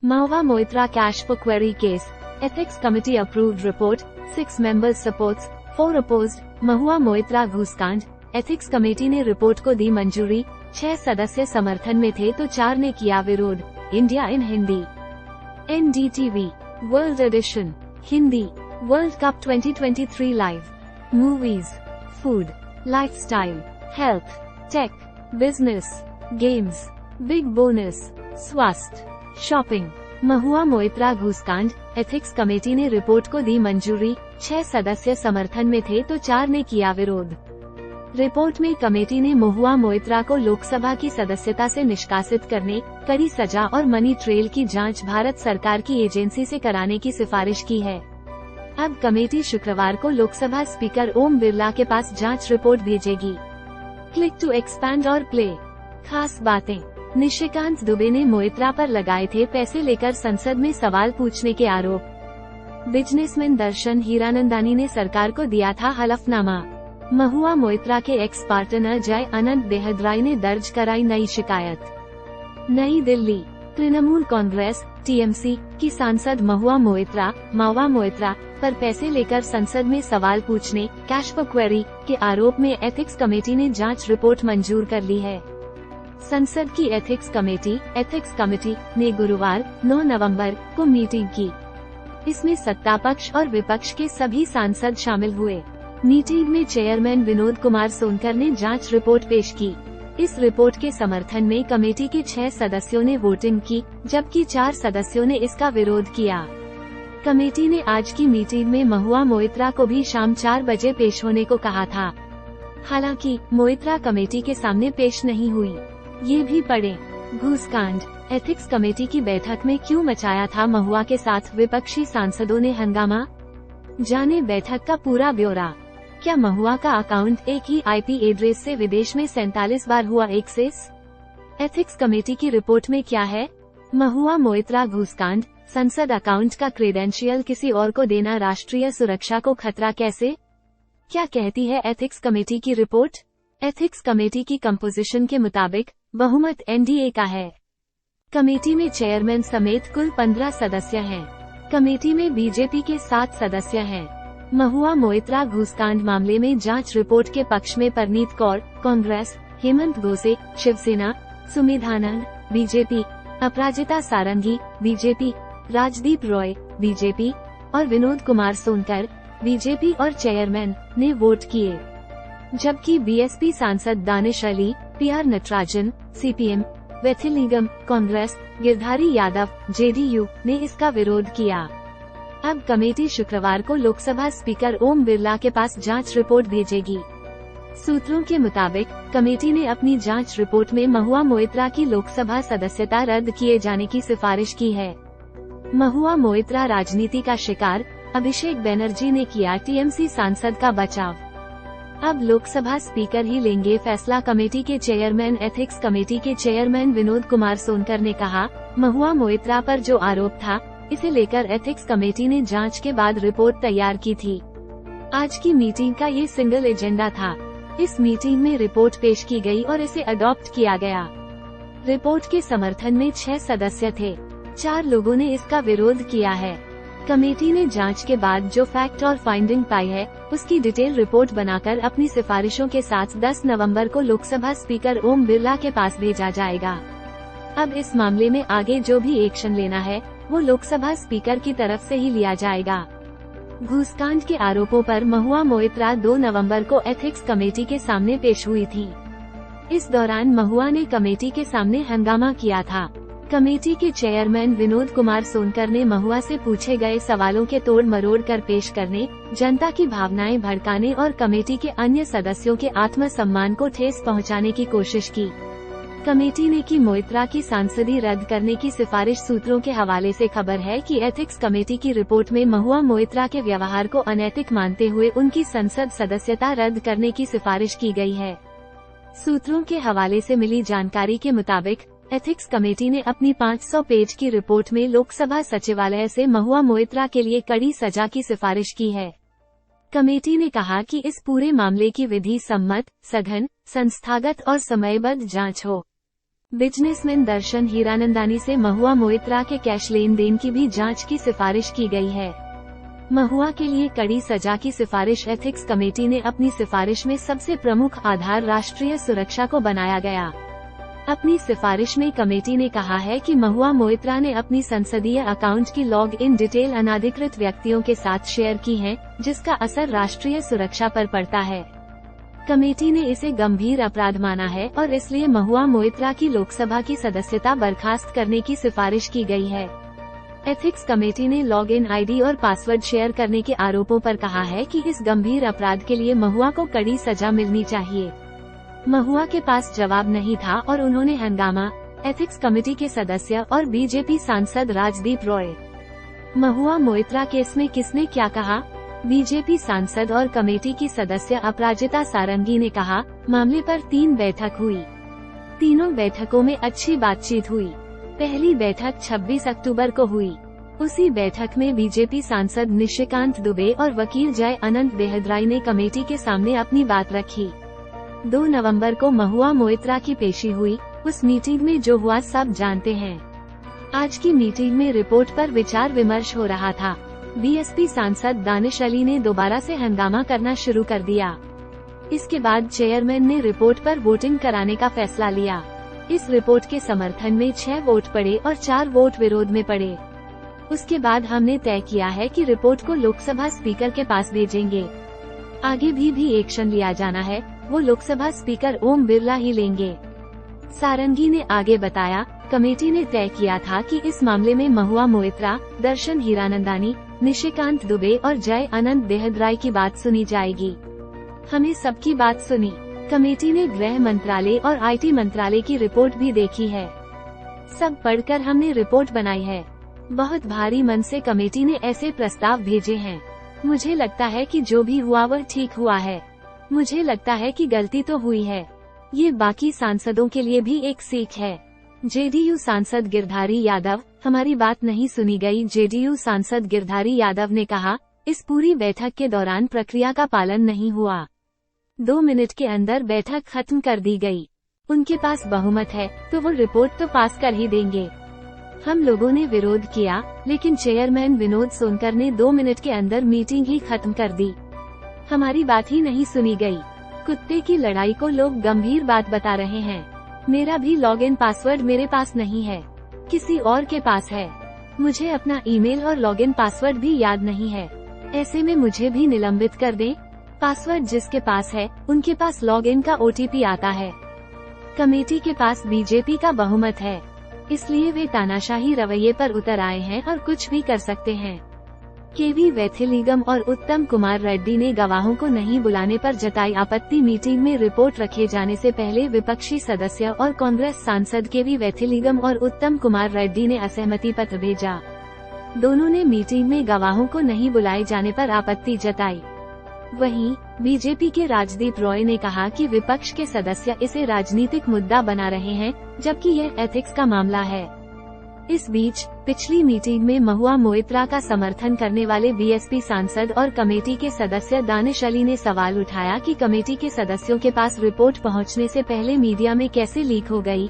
Mahua Moitra cash for query case. Ethics committee approved report. 6 members supports, 4 opposed. Mahua Moitra घूसकांड. Ethics committee ने report को दी मंजूरी. 6 सदस्य समर्थन में थे तो 4 ने किया विरोध. India in Hindi. NDTV world edition Hindi. World cup 2023 live. Movies, food, lifestyle, health, tech, business, games, big bonus, स्वास्थ्य, शॉपिंग. महुआ मोइत्रा घूसकांड. एथिक्स कमेटी ने रिपोर्ट को दी मंजूरी. 6 सदस्य समर्थन में थे तो 4 ने किया विरोध. रिपोर्ट में कमेटी ने महुआ मोइत्रा को लोकसभा की सदस्यता से निष्कासित करने, कड़ी सजा और मनी ट्रेल की जांच भारत सरकार की एजेंसी से कराने की सिफारिश की है. अब कमेटी शुक्रवार को लोकसभा स्पीकर ओम बिरला के पास जांच रिपोर्ट भेजेगी. क्लिक टू एक्सपैंड और प्ले. खास बातें. निशिकांत दुबे ने मोइत्रा पर लगाए थे पैसे लेकर संसद में सवाल पूछने के आरोप. बिजनेसमैन दर्शन हीरानंदानी ने सरकार को दिया था हलफनामा. महुआ मोइत्रा के एक्स पार्टनर जय अनंत बेहदराई ने दर्ज कराई नई शिकायत. नई दिल्ली. तृणमूल कांग्रेस TMC की सांसद महुआ मोइत्रा पर पैसे लेकर संसद में सवाल पूछने, कैश फॉर क्वेरी के आरोप में एथिक्स कमेटी ने जांच रिपोर्ट मंजूर कर ली है. संसद की एथिक्स कमेटी ने गुरुवार 9 नवंबर को मीटिंग की. इसमें सत्तापक्ष और विपक्ष के सभी सांसद शामिल हुए. मीटिंग में चेयरमैन विनोद कुमार सोनकर ने जांच रिपोर्ट पेश की. इस रिपोर्ट के समर्थन में कमेटी के 6 सदस्यों ने वोटिंग की, जबकि 4 सदस्यों ने इसका विरोध किया. कमेटी ने आज की मीटिंग में महुआ मोइत्रा को भी शाम 4 बजे पेश होने को कहा था. हालांकि मोइत्रा कमेटी के सामने पेश नहीं हुई. ये भी पढ़ें. घूसकांड. एथिक्स कमेटी की बैठक में क्यों मचाया था महुआ के साथ विपक्षी सांसदों ने हंगामा. जाने बैठक का पूरा ब्यौरा. क्या महुआ का अकाउंट एक ही IP एड्रेस से विदेश में 47 बार हुआ एक्सेस. एथिक्स कमेटी की रिपोर्ट में क्या है. महुआ मोइत्रा घूसकांड. संसद अकाउंट का क्रेडेंशियल किसी और को देना राष्ट्रीय सुरक्षा को खतरा कैसे. क्या कहती है एथिक्स कमेटी की रिपोर्ट. एथिक्स कमेटी की कंपोजिशन के मुताबिक बहुमत NDA का है. कमेटी में चेयरमैन समेत कुल 15 सदस्य हैं. कमेटी में बीजेपी के 7 सदस्य हैं. महुआ मोइत्रा घूसकांड मामले में जांच रिपोर्ट के पक्ष में परनीत कौर कांग्रेस, हेमंत गोसे शिवसेना, सुमेधानंद बीजेपी, अपराजिता सारंगी बीजेपी, राजदीप रॉय बीजेपी और विनोद कुमार सोनकर बीजेपी और चेयरमैन ने वोट किए. जबकि BSP सांसद Danish Ali, PR Natarajan CPM, वेथिलिंगम Congress, Girdhari Yadav JDU ने इसका विरोध किया. अब कमेटी शुक्रवार को लोकसभा स्पीकर ओम बिरला के पास जांच रिपोर्ट भेजेगी. सूत्रों के मुताबिक कमेटी ने अपनी जांच रिपोर्ट में महुआ मोइत्रा की लोकसभा सदस्यता रद्द किए जाने की सिफारिश की है. महुआ मोइत्रा राजनीति का शिकार. अभिषेक बनर्जी ने किया TMC सांसद का बचाव. अब लोकसभा स्पीकर ही लेंगे फैसला. कमेटी के चेयरमैन. एथिक्स कमेटी के चेयरमैन विनोद कुमार सोनकर ने कहा, महुआ मोइत्रा पर जो आरोप था, इसे लेकर एथिक्स कमेटी ने जांच के बाद रिपोर्ट तैयार की थी. आज की मीटिंग का ये सिंगल एजेंडा था. इस मीटिंग में रिपोर्ट पेश की गई और इसे अडॉप्ट किया गया. रिपोर्ट के समर्थन में 6 सदस्य थे. 4 लोगों ने इसका विरोध किया है. कमेटी ने जांच के बाद जो फैक्ट और फाइंडिंग पाई है, उसकी डिटेल रिपोर्ट बनाकर अपनी सिफारिशों के साथ 10 नवंबर को लोकसभा स्पीकर ओम बिरला के पास भेजा जाएगा. अब इस मामले में आगे जो भी एक्शन लेना है, वो लोकसभा स्पीकर की तरफ से ही लिया जाएगा. घूसकांड के आरोपों पर महुआ मोइत्रा 2 नवंबर को एथिक्स कमेटी के सामने पेश हुई थी. इस दौरान महुआ ने कमेटी के सामने हंगामा किया था. कमेटी के चेयरमैन विनोद कुमार सोनकर ने महुआ से पूछे गए सवालों के तोड़ मरोड़ कर पेश करने, जनता की भावनाएं भड़काने और कमेटी के अन्य सदस्यों के आत्मसम्मान को ठेस पहुंचाने की कोशिश की. कमेटी ने की मोइत्रा की सांसदी रद्द करने की सिफारिश. सूत्रों के हवाले से खबर है कि एथिक्स कमेटी की रिपोर्ट में महुआ मोइत्रा के व्यवहार को अनैतिक मानते हुए उनकी संसद सदस्यता रद्द करने की सिफारिश की गई है. सूत्रों के हवाले से मिली जानकारी के मुताबिक एथिक्स कमेटी ने अपनी 500 पेज की रिपोर्ट में लोकसभा सचिवालय से महुआ मोइत्रा के लिए कड़ी सजा की सिफारिश की है. कमेटी ने कहा कि इस पूरे मामले की विधि सम्मत, सघन, संस्थागत और समयबद्ध जांच हो. बिजनेसमैन दर्शन हीरानंदानी से महुआ मोइत्रा के कैश लेन देन की भी जांच की सिफारिश की गई है। महुआ के लिए कड़ी सजा की सिफारिश एथिक्स कमेटी ने अपनी सिफारिश में सबसे प्रमुख आधार राष्ट्रीय सुरक्षा को बनाया गया। अपनी सिफारिश में कमेटी ने कहा है कि महुआ मोइत्रा ने अपनी संसदीय अकाउंट की लॉग इन डिटेल अनाधिकृत व्यक्तियों के साथ शेयर की है, जिसका असर राष्ट्रीय सुरक्षा पर पड़ता है। कमेटी ने इसे गंभीर अपराध माना है और इसलिए महुआ मोइत्रा की लोकसभा की सदस्यता बर्खास्त करने की सिफारिश की गई है। एथिक्स कमेटी ने लॉग इन आईडी और पासवर्ड शेयर करने के आरोपों पर कहा है कि इस गंभीर अपराध के लिए महुआ को कड़ी सजा मिलनी चाहिए। महुआ के पास जवाब नहीं था और उन्होंने हंगामा, एथिक्स कमेटी के सदस्य और बीजेपी सांसद राजदीप रॉय। महुआ मोइत्रा केस में किसने क्या कहा? बीजेपी सांसद और कमेटी की सदस्य अपराजिता सारंगी ने कहा, मामले पर 3 बैठक हुई। तीनों बैठकों में अच्छी बातचीत हुई। पहली बैठक 26 अक्टूबर को हुई। उसी बैठक में बीजेपी सांसद निशिकांत दुबे और वकील जय अनंत देहद्राई ने कमेटी के सामने अपनी बात रखी। 2 नवंबर को महुआ मोइत्रा की पेशी हुई। उस मीटिंग में जो हुआ सब जानते हैं। आज की मीटिंग में रिपोर्ट पर विचार विमर्श हो रहा था। बीएसपी सांसद दानिश अली ने दोबारा से हंगामा करना शुरू कर दिया। इसके बाद चेयरमैन ने रिपोर्ट पर वोटिंग कराने का फैसला लिया। इस रिपोर्ट के समर्थन में 6 वोट पड़े और 4 वोट विरोध में पड़े। उसके बाद हमने तय किया है कि रिपोर्ट को लोकसभा स्पीकर के पास भेजेंगे। आगे भी एक्शन लिया जाना है, वो लोकसभा स्पीकर ओम बिरला ही लेंगे। सारंगी ने आगे बताया, कमेटी ने तय किया था कि इस मामले में महुआ मोइत्रा, दर्शन हीरानंदानी, निशिकांत दुबे और जय अनंत देहद्राई की बात सुनी जाएगी। हमने सबकी बात सुनी। कमेटी ने गृह मंत्रालय और आईटी मंत्रालय की रिपोर्ट भी देखी है। सब पढ़कर हमने रिपोर्ट बनाई है। बहुत भारी मन से कमेटी ने ऐसे प्रस्ताव भेजे हैं। मुझे लगता है कि जो भी हुआ वह ठीक हुआ है। मुझे लगता है कि गलती तो हुई है। ये बाकी सांसदों के लिए भी एक सीख है। जेडीयू सांसद गिरधारी यादव, हमारी बात नहीं सुनी गई। जेडीयू सांसद गिरधारी यादव ने कहा, इस पूरी बैठक के दौरान प्रक्रिया का पालन नहीं हुआ। 2 मिनट के अंदर बैठक खत्म कर दी गई। उनके पास बहुमत है तो वो रिपोर्ट तो पास कर ही देंगे। हम लोगों ने विरोध किया, लेकिन चेयरमैन विनोद सोनकर ने 2 मिनट के अंदर मीटिंग ही खत्म कर दी। हमारी बात ही नहीं सुनी गई। कुत्ते की लड़ाई को लोग गंभीर बात बता रहे हैं। मेरा भी लॉगिन पासवर्ड मेरे पास नहीं है, किसी और के पास है। मुझे अपना ईमेल और लॉगिन पासवर्ड भी याद नहीं है। ऐसे में मुझे भी निलंबित कर दें। पासवर्ड जिसके पास है, उनके पास लॉगिन का ओटीपी आता है। कमेटी के पास बीजेपी का बहुमत है, इसलिए वे तानाशाही रवैये पर उतर आए हैं और कुछ भी कर सकते हैं। केवी वैथिलिंगम और उत्तम कुमार रेड्डी ने गवाहों को नहीं बुलाने पर जताई आपत्ति। मीटिंग में रिपोर्ट रखे जाने से पहले विपक्षी सदस्य और कांग्रेस सांसद केवी वैथिलिंगम और उत्तम कुमार रेड्डी ने असहमति पत्र भेजा। दोनों ने मीटिंग में गवाहों को नहीं बुलाए जाने पर आपत्ति जताई। वहीं बीजेपी के राजदीप रॉय ने कहा कि विपक्ष के सदस्य इसे राजनीतिक मुद्दा बना रहे हैं, जबकि यह एथिक्स का मामला है। इस बीच पिछली मीटिंग में महुआ मोइत्रा का समर्थन करने वाले बीएसपी सांसद और कमेटी के सदस्य दानिश अली ने सवाल उठाया कि कमेटी के सदस्यों के पास रिपोर्ट पहुंचने से पहले मीडिया में कैसे लीक हो गई।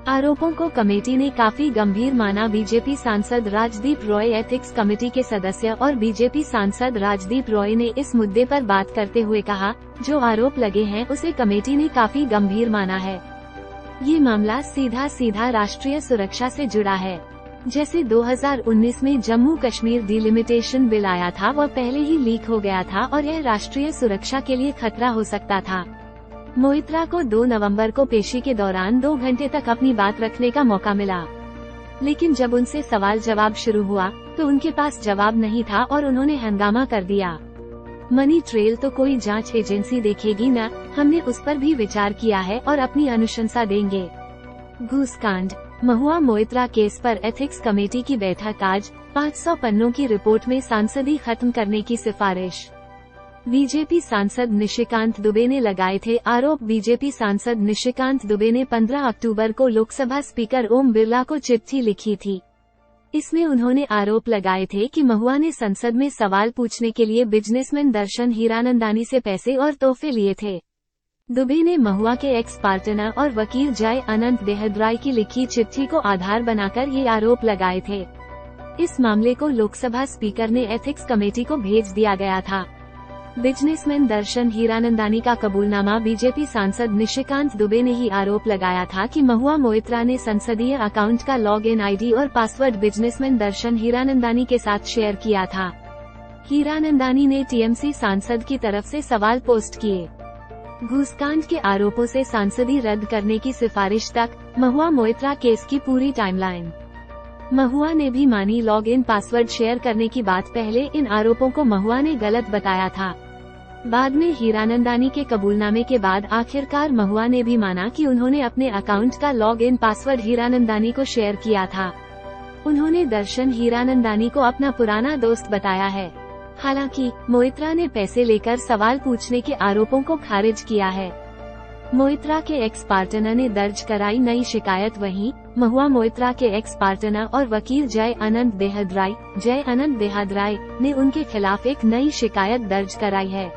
आरोपों को कमेटी ने काफी गंभीर माना। बीजेपी सांसद राजदीप रॉय, एथिक्स कमेटी के सदस्य और बीजेपी सांसद राजदीप रॉय ने इस मुद्दे पर बात करते हुए कहा, जो आरोप लगे हैं उसे कमेटी ने काफी गंभीर माना है। ये मामला सीधा राष्ट्रीय सुरक्षा से जुड़ा है। जैसे 2019 में जम्मू कश्मीर डिलिमिटेशन बिल आया था, वह पहले ही लीक हो गया था और यह राष्ट्रीय सुरक्षा के लिए खतरा हो सकता था। मोइत्रा को 2 नवंबर को पेशी के दौरान 2 घंटे तक अपनी बात रखने का मौका मिला, लेकिन जब उनसे सवाल जवाब शुरू हुआ तो उनके पास जवाब नहीं था और उन्होंने हंगामा कर दिया। मनी ट्रेल तो कोई जांच एजेंसी देखेगी न, हमने उस पर भी विचार किया है और अपनी अनुशंसा देंगे। घूसकांड, महुआ मोइत्रा केस पर एथिक्स कमेटी की बैठक आज। 500 पन्नों की रिपोर्ट में सांसदी खत्म करने की सिफारिश। बीजेपी सांसद निशिकांत दुबे ने लगाए थे आरोप। बीजेपी सांसद निशिकांत दुबे ने 15 अक्टूबर को लोकसभा स्पीकर ओम बिरला को चिट्ठी लिखी थी। इसमें उन्होंने आरोप लगाए थे कि महुआ ने संसद में सवाल पूछने के लिए बिजनेसमैन दर्शन हीरानंदानी से पैसे और तोहफे लिए थे। दुबे ने महुआ के एक्स पार्टनर और वकील जय अनंत देहद्राई की लिखी चिट्ठी को आधार बनाकर ये आरोप लगाए थे। इस मामले को लोकसभा स्पीकर ने एथिक्स कमेटी को भेज दिया गया था। बिजनेसमैन दर्शन हीरानंदानी का कबूलनामा। बीजेपी सांसद निशिकांत दुबे ने ही आरोप लगाया था कि महुआ मोइत्रा ने संसदीय अकाउंट का लॉग इन आईडी और पासवर्ड बिजनेसमैन दर्शन हीरानंदानी के साथ शेयर किया था। हीरानंदानी ने टीएमसी सांसद की तरफ से सवाल पोस्ट किए। घूसकांड के आरोपों से सांसदी रद्द करने की सिफारिश तक, महुआ मोइत्रा केस की पूरी टाइमलाइन। महुआ ने भी मानी लॉग इन पासवर्ड शेयर करने की बात। पहले इन आरोपों को महुआ ने गलत बताया था। बाद में हीरानंदानी के कबूलनामे के बाद आखिरकार महुआ ने भी माना कि उन्होंने अपने अकाउंट का लॉग इन पासवर्ड हीरानंदानी को शेयर किया था। उन्होंने दर्शन हीरानंदानी को अपना पुराना दोस्त बताया है। हालांकि मोइत्रा ने पैसे लेकर सवाल पूछने के आरोपों को खारिज किया है। मोइत्रा के एक्स पार्टनर ने दर्ज कराई नई शिकायत। वहीं महुआ मोइत्रा के एक्स पार्टनर और वकील जय अनंत देहद्राई ने उनके खिलाफ एक नई शिकायत दर्ज कराई है।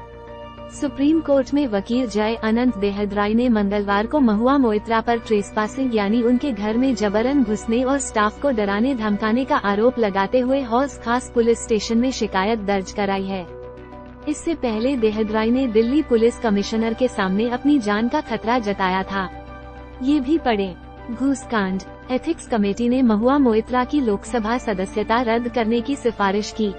सुप्रीम कोर्ट में वकील जय अनंत देहद्राई ने मंगलवार को महुआ मोइत्रा पर ट्रेसपासिंग यानी उनके घर में जबरन घुसने और स्टाफ को डराने धमकाने का आरोप लगाते हुए हौज खास पुलिस स्टेशन में शिकायत दर्ज कराई है। इससे पहले देहद्राई ने दिल्ली पुलिस कमिश्नर के सामने अपनी जान का खतरा जताया था। ये भी पढ़े। घूसकांड। एथिक्स कमेटी ने महुआ मोइत्रा की लोकसभा सदस्यता रद्द करने की सिफारिश की।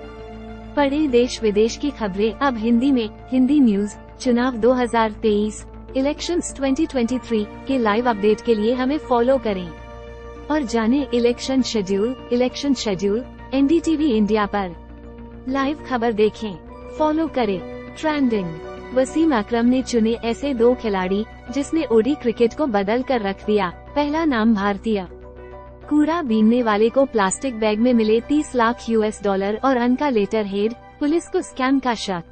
पढ़े देश विदेश की खबरें अब हिंदी में। हिंदी न्यूज। चुनाव 2023 इलेक्शंस 2023 के लाइव अपडेट के लिए हमें फॉलो करें और जानें इलेक्शन शेड्यूल एनडीटीवी इंडिया पर। लाइव खबर देखें, फॉलो करें। ट्रेंडिंग। वसीम अकरम ने चुने ऐसे 2 खिलाड़ी जिसने ओडी क्रिकेट को बदल कर रख दिया। पहला नाम भारतीय। कूड़ा बीनने वाले को प्लास्टिक बैग में मिले 30 लाख $US और अनका लेटर हेड। पुलिस को स्कैम का शक।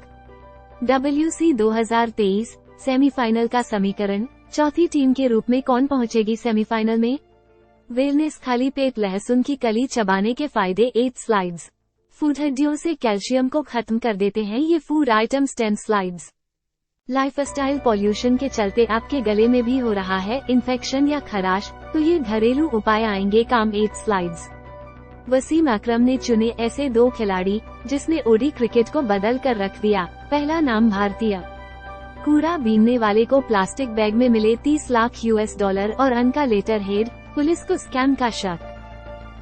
WC 2023 सेमीफाइनल का समीकरण। चौथी टीम के रूप में कौन पहुंचेगी सेमीफाइनल में? वेलनेस। खाली पेट लहसुन की कली चबाने के फायदे 8 स्लाइड्स। फूड हड्डियों से कैल्शियम को खत्म कर देते हैं ये food items 10 slides. Lifestyle pollution के चलते आपके गले में भी हो रहा है इन्फेक्शन या खराश, तो ये घरेलू उपाय आएंगे काम 8 स्लाइड्स। वसीम अकरम ने चुने ऐसे 2 खिलाड़ी जिसने ओडी क्रिकेट को बदल कर रख दिया। पहला नाम भारतीय। कूड़ा बीनने वाले को प्लास्टिक बैग में मिले 30 लाख $US और अनका लेटर हेड। पुलिस को स्कैम का शक।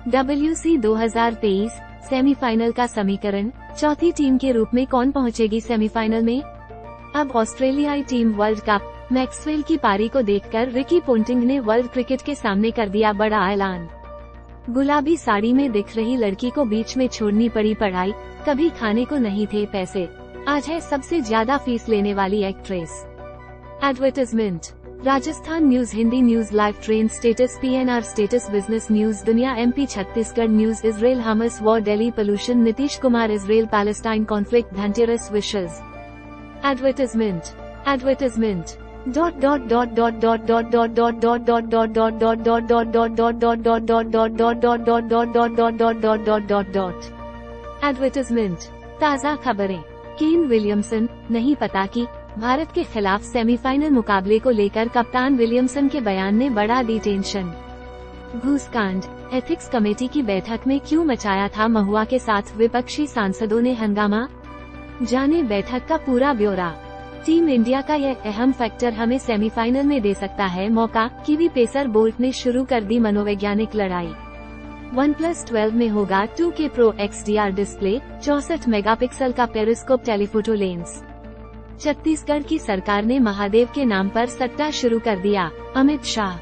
WC 2023 सेमीफाइनल का समीकरण। चौथी टीम के रूप में कौन पहुंचेगी सेमीफाइनल में? अब ऑस्ट्रेलियाई टीम वर्ल्ड कप। मैक्सवेल की पारी को देखकर रिकी पोंटिंग ने वर्ल्ड क्रिकेट के सामने कर दिया बड़ा ऐलान। गुलाबी साड़ी में दिख रही लड़की को बीच में छोड़नी पड़ी पढ़ाई। कभी खाने को नहीं थे पैसे, आज है सबसे ज्यादा फीस लेने वाली actress. Advertisement. Rajasthan news, Hindi news, live train status, PNR status, business news, दुनिया, MP Chhattisgarh news, Israel Hamas war, Delhi pollution, Nitish Kumar Israel Palestine conflict, Dhanteras विशेष। एडवर्टाइजमेंट। एडवर्टाइजमेंट। ताज़ा खबरें। Kane Williamson. नहीं पता कि भारत के खिलाफ सेमीफाइनल मुकाबले को लेकर कप्तान विलियमसन के बयान ने बढ़ा दी टेंशन। घूसकांड। एथिक्स कमेटी की बैठक में क्यों मचाया था महुआ के साथ विपक्षी सांसदों ने हंगामा? जाने बैठक का पूरा ब्यौरा। टीम इंडिया का यह अहम फैक्टर हमें सेमीफाइनल में दे सकता है मौका। कीवी पेसर बोल्ट ने शुरू कर दी मनोवैज्ञानिक लड़ाई। OnePlus 12 में होगा 2K Pro XDR display, 64 megapixel का पेरिस्कोप टेलीफोटो लेंस। छत्तीसगढ़ की सरकार ने महादेव के नाम पर सट्टा शुरू कर दिया। अमित शाह।